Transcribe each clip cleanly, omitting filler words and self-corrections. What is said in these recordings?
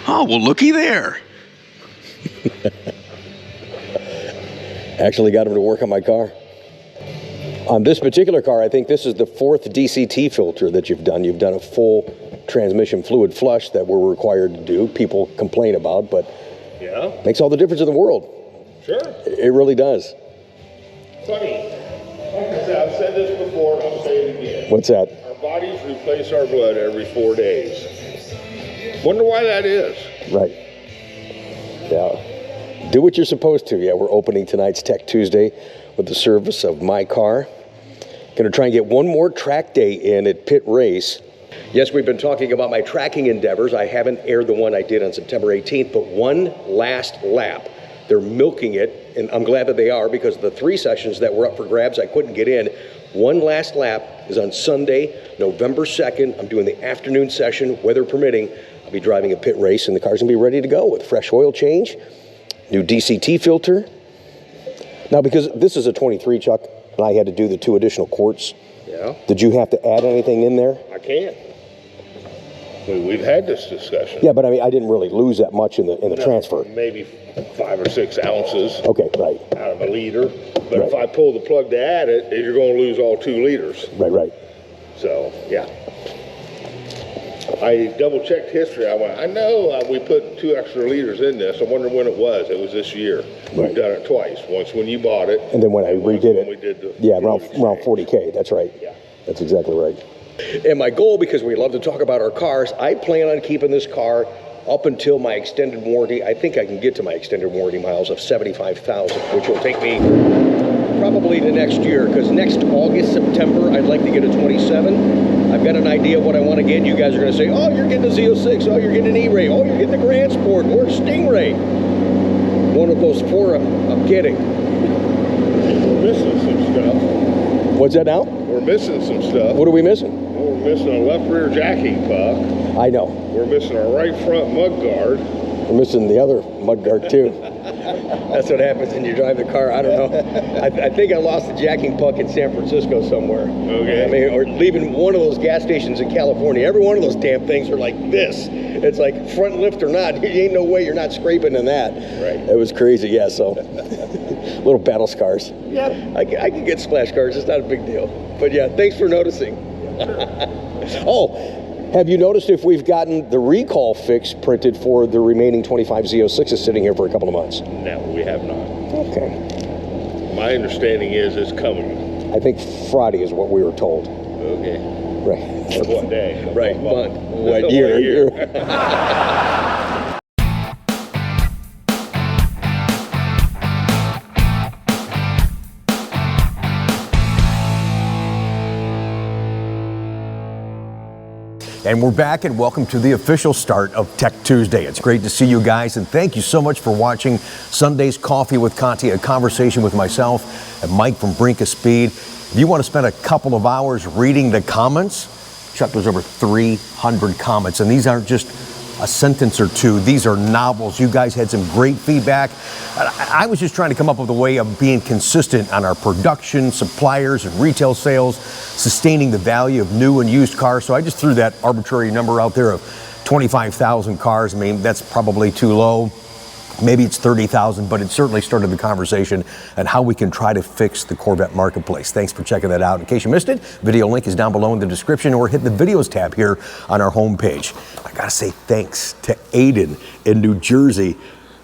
Oh, well, looky there. Actually got him to work on my car. On this particular car, I think this is the 4th DCT filter that you've done. You've done a full transmission fluid flush that we're required to do. People complain about, but yeah, makes all the difference in the world. Sure. It really does. Funny. Like I said, I've said this before, and I'll say it again. What's that? Our bodies replace our blood every 4 days. Wonder why that is. Right. Yeah. Do what you're supposed to. Yeah, we're opening tonight's Tech Tuesday with the service of my car. Going to try and get one more track day in at Pit Race. Yes, we've been talking about my tracking endeavors. I haven't aired the one I did on September 18th, but one last lap. They're milking it, and I'm glad that they are, because the 3 sessions that were up for grabs I couldn't get in. One last lap is on Sunday, November 2nd. I'm doing the afternoon session, weather permitting. I'll be driving a Pit Race, and the car's going to be ready to go with fresh oil change, new DCT filter. Now, because this is a 23, Chuck, and I had to do the 2 additional quarts. Yeah. Did you have to add anything in there? I can't. We've had this discussion. Yeah, but I mean, I didn't really lose that much in the transfer. Maybe 5 or 6 ounces. Okay, right. Out of a liter. But Right. if I pull the plug to add it, you're going to lose all 2 liters. Right. So, yeah. I double-checked history. I went, I know we put 2 extra liters in this. I wonder when it was. It was this year. Right. We've done it twice. Once when you bought it. And then when I redid it. We did the around 40K. That's right. Yeah. That's exactly right. And my goal, because we love to talk about our cars, I plan on keeping this car up until my extended warranty. I think I can get to my extended warranty miles of 75,000, which will take me probably to next year, because next August, September, I'd like to get a 27. I've got an idea of what I want to get. You guys are going to say, oh, you're getting a Z06, oh, you're getting an E-Ray, oh, you're getting a Grand Sport or a Stingray. One of those 4 I'm getting. We're missing some stuff. What's that now? We're missing some stuff. What are we missing? Well, we're missing a left rear jacking puck. I know. We're missing our right front mud guard. We're missing the other mud guard too. That's what happens when you drive the car. I don't know. I think I lost the jacking puck in San Francisco somewhere. Okay. I mean, or leaving one of those gas stations in California. Every one of those damn things are like this. It's like front lift or not. There ain't no way you're not scraping in that. Right. It was crazy, yeah, so. Little battle scars. Yeah, I can get splash cars. It's not a big deal. But yeah, thanks for noticing. Oh, have you noticed if we've gotten the recall fix printed for the remaining 25 Z06s sitting here for a couple of months? No, we have not. Okay. My understanding is it's coming. I think Friday is what we were told. Okay. Right. What day? Right, month. What year? And we're back, and welcome to the official start of Tech Tuesday. It's great to see you guys, and thank you so much for watching Sunday's Coffee with Conti, a conversation with myself and Mike from Brink of Speed. If you want to spend a couple of hours reading the comments, Chuck, there's over 300 comments, and these aren't just a sentence or two. These are novels. You guys had some great feedback. I was just trying to come up with a way of being consistent on our production, suppliers, and retail sales, sustaining the value of new and used cars. So I just threw that arbitrary number out there of 25,000 cars. I mean, that's probably too low. Maybe it's 30,000, but it certainly started the conversation on how we can try to fix the Corvette marketplace. Thanks for checking that out. In case you missed it, video link is down below in the description, or hit the videos tab here on our homepage. I gotta say thanks to Aiden in New Jersey.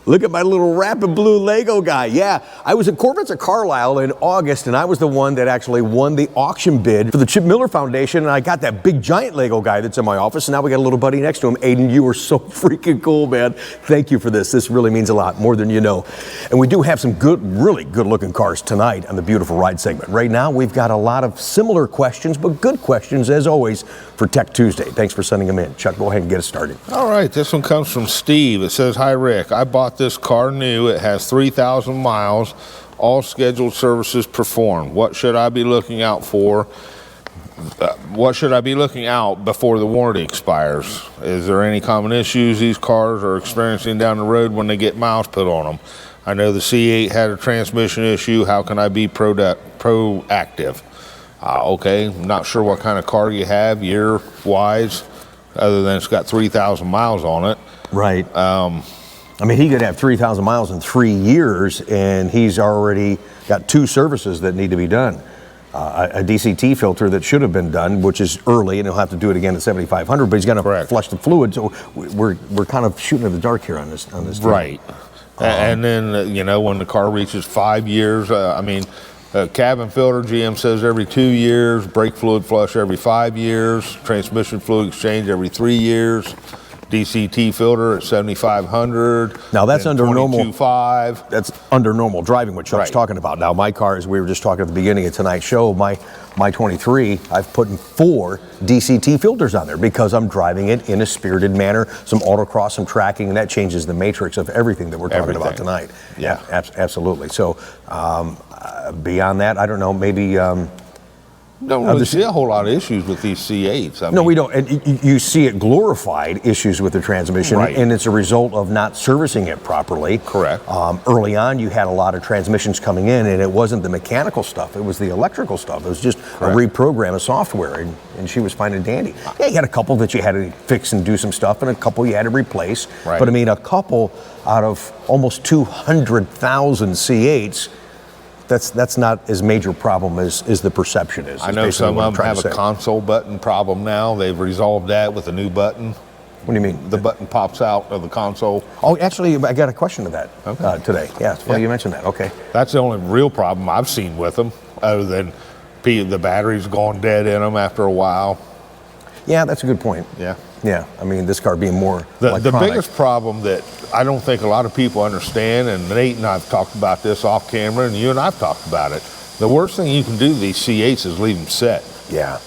Look at my little rapid blue Lego guy. Yeah, I was at Corvettes at Carlisle in August, and I was the one that actually won the auction bid for the Chip Miller Foundation, and I got that big giant Lego guy that's in my office, and now we got a little buddy next to him. Aiden, you are so freaking cool, man. Thank you for this. This really means a lot, more than you know. And we do have some good, really good looking cars tonight on the Beautiful Ride segment. Right now, we've got a lot of similar questions, but good questions, as always, for Tech Tuesday. Thanks for sending them in. Chuck, go ahead and get us started. All right, this one comes from Steve. It says, hi, Rick. I bought this car new. It has 3,000 miles. All scheduled services performed. What should I be looking out for? What should I be looking out before the warranty expires? Is there any common issues these cars are experiencing down the road when they get miles put on them? I know the C8 had a transmission issue. How can I be proactive? Okay, I'm not sure what kind of car you have, year-wise. other than it's got 3,000 miles on it. Right. I mean, he could have 3,000 miles in 3 years, and he's already got 2 services that need to be done. A DCT filter that should have been done, which is early, and he'll have to do it again at 7,500. But he's going to flush the fluid, so we're kind of shooting in the dark here on this. Right. And then you know, when the car reaches 5 years, I mean, cabin filter, GM says every 2 years. Brake fluid flush every 5 years. Transmission fluid exchange every 3 years. DCT filter at 7,500. Now that's under normal. 22.5. That's under normal driving, what Chuck's talking about. Now my car, as we were just talking at the beginning of tonight's show, my 23, I've put in 4 DCT filters on there because I'm driving it in a spirited manner, some autocross, some tracking, and that changes the matrix of everything that we're talking about tonight. Yeah, absolutely. So beyond that, I don't know, maybe. Don't really see a whole lot of issues with these C8s. I mean, no, we don't. And you see it glorified issues with the transmission, and it's a result of not servicing it properly. Correct. Early on, you had a lot of transmissions coming in, and it wasn't the mechanical stuff; it was the electrical stuff. It was just a reprogram of software, and she was fine and dandy. Yeah, you had a couple that you had to fix and do some stuff, and a couple you had to replace. Right. But I mean, a couple out of almost 200,000 C8s. That's not as major problem as the perception is. I know some of them have a console button problem now. They've resolved that with a new button. What do you mean? The button pops out of the console. Oh, actually, I got a question to that today. Yeah, it's funny you mentioned that. Okay. That's the only real problem I've seen with them, other than the batteries going dead in them after a while. Yeah, that's a good point. Yeah. Yeah, I mean, this car being more the biggest problem that I don't think a lot of people understand, and Nate and I've talked about this off camera, and you and I've talked about it. The worst thing you can do to these C8s is leave them set. Yeah.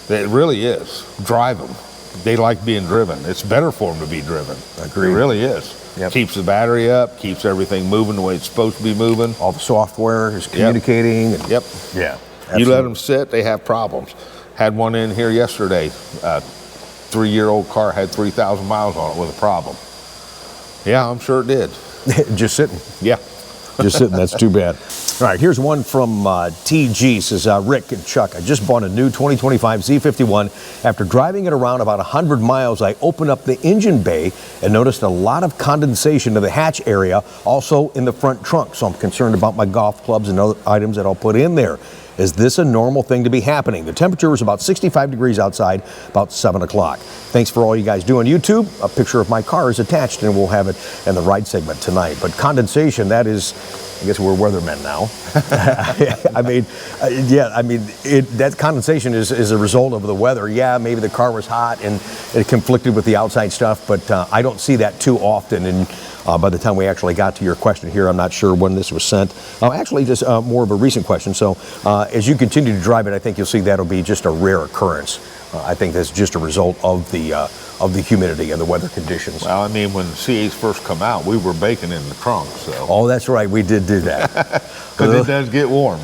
It really is. Drive them. They like being driven. It's better for them to be driven. Agreed. It really is. Yep. Keeps the battery up, keeps everything moving the way it's supposed to be moving. All the software is communicating. Yep. And, Yep. Yeah. You let them sit, they have problems. Had one in here yesterday. 3-year-old car had 3,000 miles on it with a problem. Yeah, I'm sure it did. Just sitting. Yeah. Just sitting. That's too bad. All right, here's one from TG. Says, Rick and Chuck, I just bought a new 2025 Z51. After driving it around about 100 miles, I opened up the engine bay and noticed a lot of condensation to the hatch area, also in the front trunk. So I'm concerned about my golf clubs and other items that I'll put in there. Is this a normal thing to be happening? The temperature was about 65 degrees outside, about 7 o'clock. Thanks for all you guys do on YouTube. A picture of my car is attached, and we'll have it in the ride segment tonight. But condensation, that is, I guess we're weathermen now. That condensation is a result of the weather. Yeah, maybe the car was hot and it conflicted with the outside stuff, but I don't see that too often. And by the time we actually got to your question here, I'm not sure when this was sent. Actually, just more of a recent question. So as you continue to drive it, I think you'll see that'll be just a rare occurrence. I think that's just a result of the humidity and the weather conditions. Well, I mean, when the C8s first come out, we were baking in the trunk, so. Oh, that's right, we did do that. Because it does get warm.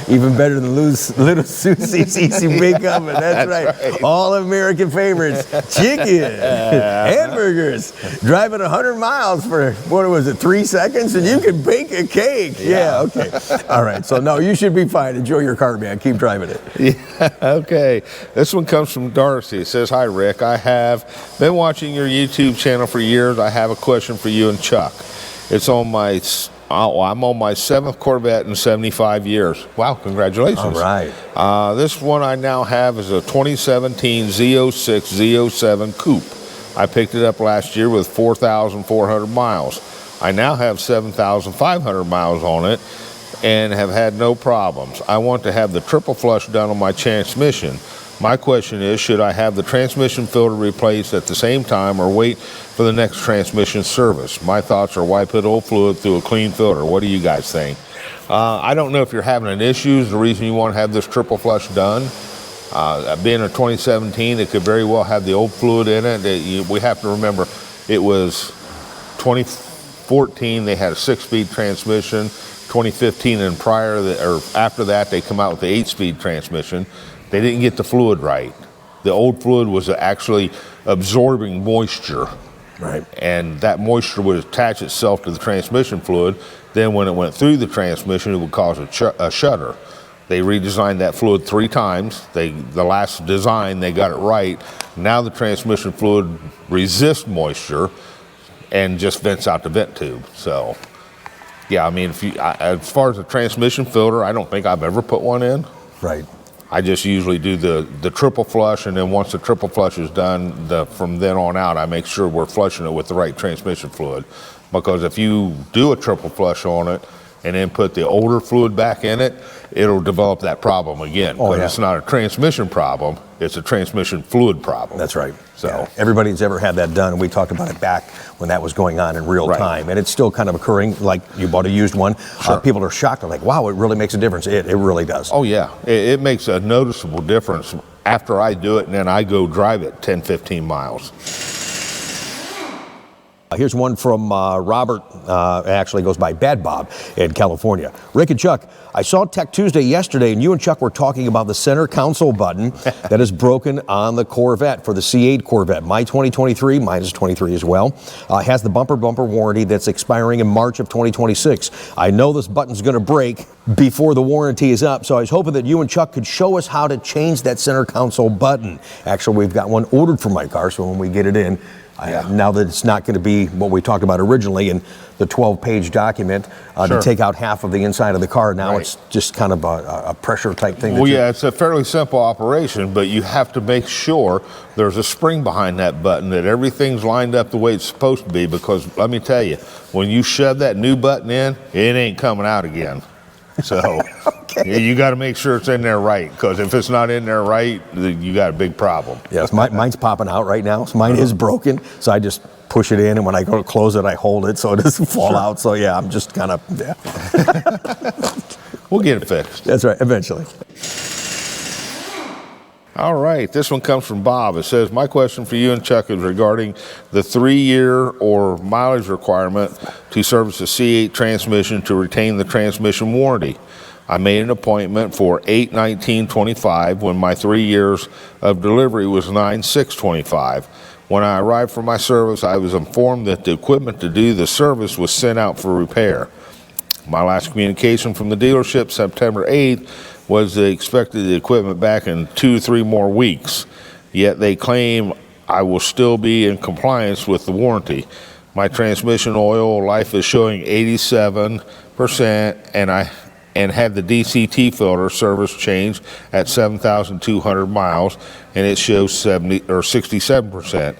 Even better than Little Susie's Easy Bake Oven, that's right. All American favorites, chicken, hamburgers. Driving 100 miles for, what was it, 3 seconds, and you can bake a cake. Yeah, okay. All right, so no, you should be fine. Enjoy your car, man. Keep driving it. Yeah, okay. This one comes from Darcy. It says, hi, Rick. I have been watching your YouTube channel for years. I have a question for you and Chuck. It's on my, I'm on my 7th Corvette in 75 years. Wow, congratulations. All right. This one I now have is a 2017 Z06 Z07 Coupe. I picked it up last year with 4,400 miles. I now have 7,500 miles on it and have had no problems. I want to have the triple flush done on my transmission. My question is, should I have the transmission filter replaced at the same time or wait for the next transmission service? My thoughts are, why put old fluid through a clean filter? What do you guys think? I don't know if you're having an issue. The reason you want to have this triple flush done, being a 2017, it could very well have the old fluid in it. We have to remember, it was 2014, they had a 6-speed transmission. 2015 and prior, or after that, they come out with the 8-speed transmission. They didn't get the fluid right. The old fluid was actually absorbing moisture. Right. And that moisture would attach itself to the transmission fluid. Then when it went through the transmission, it would cause a shudder. They redesigned that fluid 3 times. The last design, they got it right. Now the transmission fluid resists moisture and just vents out the vent tube. So, yeah, I mean, as far as the transmission filter, I don't think I've ever put one in. Right. I just usually do the triple flush, and then once the triple flush is done, from then on out, I make sure we're flushing it with the right transmission fluid. Because if you do a triple flush on it and then put the older fluid back in it, it'll develop that problem again. Because it's not a transmission problem, it's a transmission fluid problem. That's right. So everybody's ever had that done, and we talked about it back when that was going on in real time, and it's still kind of occurring. Like, you bought a used one. People are shocked. They're like, wow, it really makes a difference. It really does. Oh yeah, it makes a noticeable difference after I do it, and then I go drive it 10-15 miles. Here's one from Robert, actually goes by Bad Bob in California. Rick and Chuck, I saw Tech Tuesday yesterday, and you and Chuck were talking about the center console button that is broken on the Corvette for the C8 Corvette. My 2023, mine is 23 as well, has the bumper warranty that's expiring in March of 2026. I know this button's going to break before the warranty is up, so I was hoping that you and Chuck could show us how to change that center console button. Actually, we've got one ordered for my car, so when we get it in, now that it's not going to be what we talked about originally in the 12-page document to take out half of the inside of the car, now it's just kind of a pressure type thing. Well, yeah, it's a fairly simple operation, but you have to make sure there's a spring behind that button, that everything's lined up the way it's supposed to be, because let me tell you, when you shove that new button in, it ain't coming out again. So you got to make sure it's in there right, because if it's not in there right, you got a big problem. Yes, mine's popping out right now. So mine is broken, so I just push it in, and when I go to close it, I hold it so it doesn't fall out. So yeah, I'm just kind of, We'll get it fixed. That's right, eventually. All right, this one comes from Bob. It says, my question for you and Chuck is regarding the 3-year or mileage requirement to service a C8 transmission to retain the transmission warranty. I made an appointment for 8/19/25 when my 3 years of delivery was 9/6/25. When I arrived for my service, I was informed that the equipment to do the service was sent out for repair. My last communication from the dealership, September 8th, was they expected the equipment back in 2 to 3 more weeks, yet they claim I will still be in compliance with the warranty. My transmission oil life is showing 87%, and had the DCT filter service changed at 7,200 miles, and it shows 67%.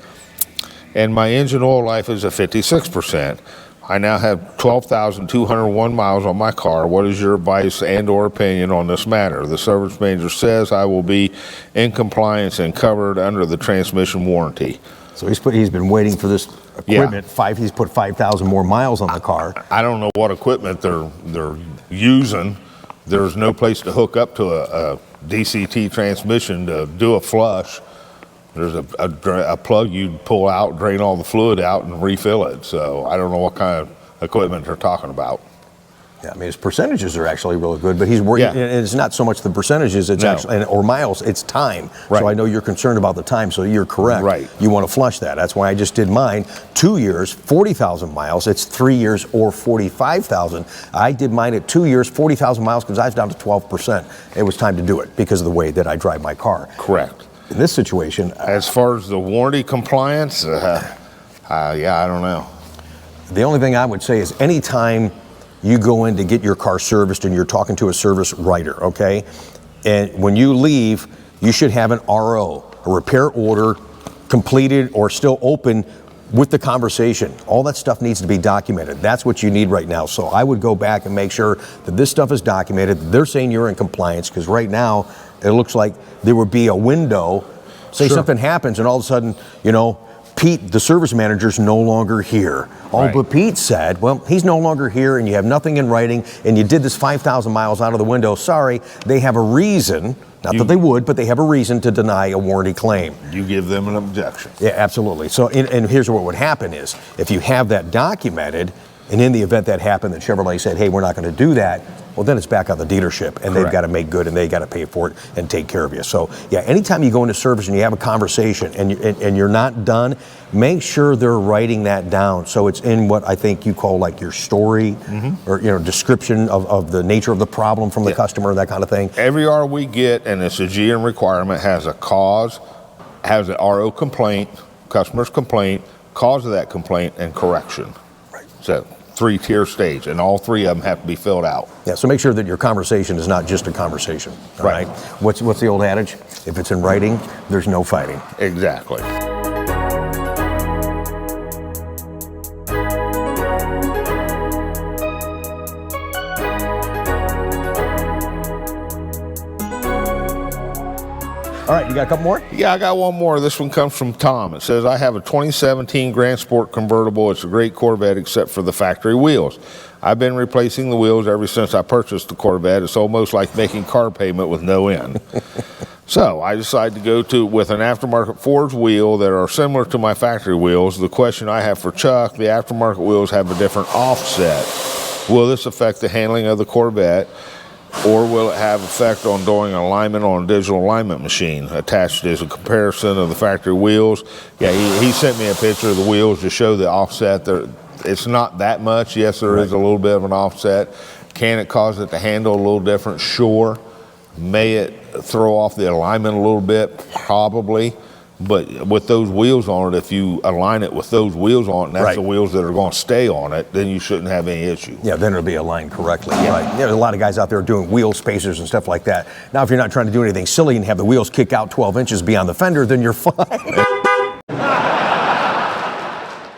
And my engine oil life is at 56%. I now have 12,201 miles on my car. What is your advice and or opinion on this matter? The service manager says I will be in compliance and covered under the transmission warranty. So he's been waiting for this equipment. He's put 5,000 more miles on the car. I don't know what equipment they're using. There's no place to hook up to a DCT transmission to do a flush. There's a plug you pull out, drain all the fluid out, and refill it. So I don't know what kind of equipment they're talking about. Yeah, I mean, his percentages are actually really good, but he's worried, and it's not so much the percentages, it's actually, or miles, it's time. Right. So I know you're concerned about the time, so you're correct. Right. You want to flush that. That's why I just did mine. 2 years, 40,000 miles. It's 3 years or 45,000. I did mine at 2 years, 40,000 miles, because I was down to 12%. It was time to do it because of the way that I drive my car. Correct. In this situation, as far as the warranty compliance, yeah, I don't know. The only thing I would say is anytime you go in to get your car serviced and you're talking to a service writer, okay? And when you leave, you should have an RO, a repair order, completed or still open with the conversation. All that stuff needs to be documented. That's what you need right now. So I would go back and make sure that this stuff is documented. They're saying you're in compliance, because right now it looks like there would be a window. Say something happens and all of a sudden, Pete, the service manager's no longer here. Oh, but Pete said, well, he's no longer here, and you have nothing in writing, and you did this 5,000 miles out of the window. Sorry, they have a reason, not that they would, but they have a reason to deny a warranty claim. You give them an objection. Yeah, absolutely. So, and here's what would happen is, if you have that documented, And in the event that happened, that Chevrolet said, hey, we're not going to do that, well, then it's back on the dealership, and they've got to make good, and they got to pay for it and take care of you. So, yeah, anytime you go into service and you have a conversation and you're not done, make sure they're writing that down so it's in what I think you call like your story or, you know, description of the nature of the problem from the customer, that kind of thing. Every R we get, and it's a GM requirement, has a cause, has an RO complaint, customer's complaint, cause of that complaint, and correction. Right. So 3-tier stage, and all 3 of them have to be filled out. Yeah, so make sure that your conversation is not just a conversation. All right. What's the old adage? If it's in writing, there's no fighting. Exactly. All right, you got a couple more? Yeah, I got one more. This one comes from Tom. It says, I have a 2017 Grand Sport convertible. It's a great Corvette except for the factory wheels. I've been replacing the wheels ever since I purchased the Corvette. It's almost like making car payment with no end. So I decided to go with an aftermarket forged wheel that are similar to my factory wheels. The question I have for Chuck, the aftermarket wheels have a different offset. Will this affect the handling of the Corvette? Or will it have effect on doing alignment on a digital alignment machine? Attached is a comparison of the factory wheels. Yeah, he sent me a picture of the wheels to show the offset. It's not that much. Yes, there is a little bit of an offset. Can it cause it to handle a little different? Sure. May it throw off the alignment a little bit? Probably. But with those wheels on it, if you align it with those wheels on it, and that's the wheels that are going to stay on it, then you shouldn't have any issue. Yeah, then it'll be aligned correctly. Yeah. Right. There's a lot of guys out there doing wheel spacers and stuff like that. Now, if you're not trying to do anything silly and have the wheels kick out 12 inches beyond the fender, then you're fine.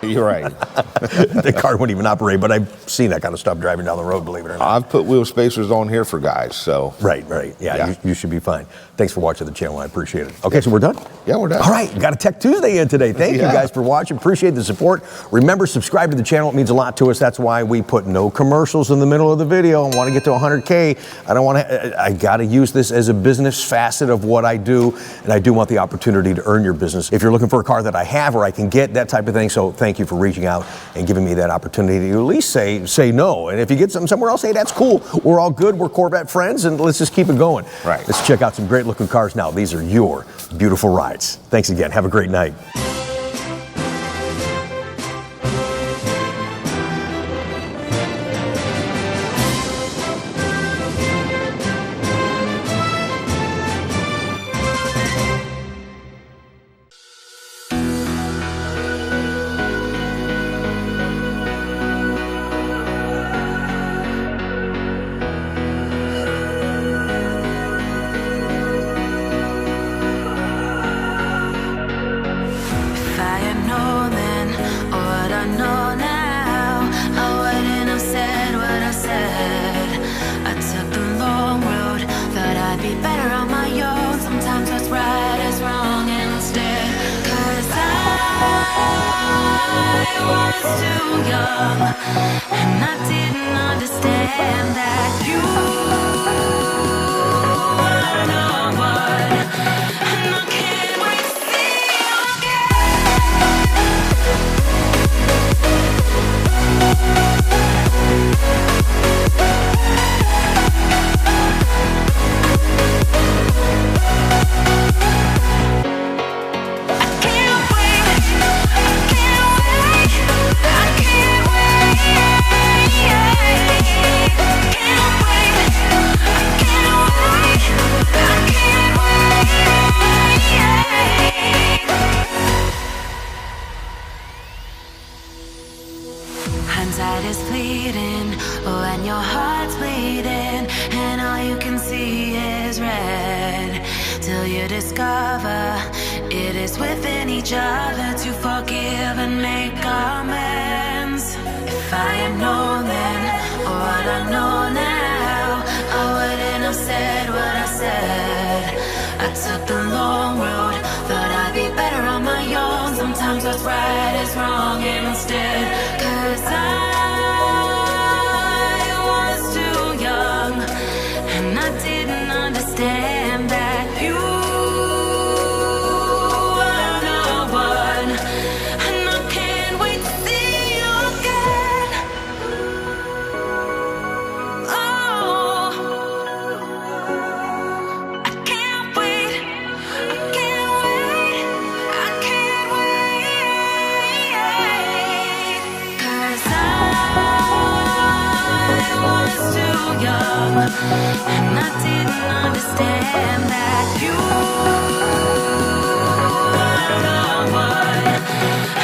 You're right. The car wouldn't even operate, but I've seen that kind of stuff driving down the road, believe it or not. I've put wheel spacers on here for guys, so. Right. Yeah. You should be fine. Thanks for watching the channel. I appreciate it. Okay, so we're done? Yeah, we're done. All right, got a Tech Tuesday in today. Thank you guys for watching. Appreciate the support. Remember, subscribe to the channel. It means a lot to us. That's why we put no commercials in the middle of the video. I want to get to 100K. I got to use this as a business facet of what I do, and I do want the opportunity to earn your business. If you're looking for a car that I have or I can get, that type of thing, so thank you for reaching out and giving me that opportunity to at least say no. And if you get something somewhere else, hey, that's cool. We're all good. We're Corvette friends, and let's just keep it going. Right. Let's check out some great looking cars now. These are your beautiful rides. Thanks again. Have a great night. And I didn't understand that you were the one, and I can't wait to see you hindsight is fleeting, when your heart's bleeding, and all you can see is red, till you discover it is within each other to forgive and make amends. If I had known then, or what I know now, I wouldn't have said what I said. I took the long road, thought I'd be better on my own. Sometimes what's right is wrong instead, 'cause I was too young, and I didn't understand that you were the one, and I can't wait to see you again. and I didn't understand that you are the one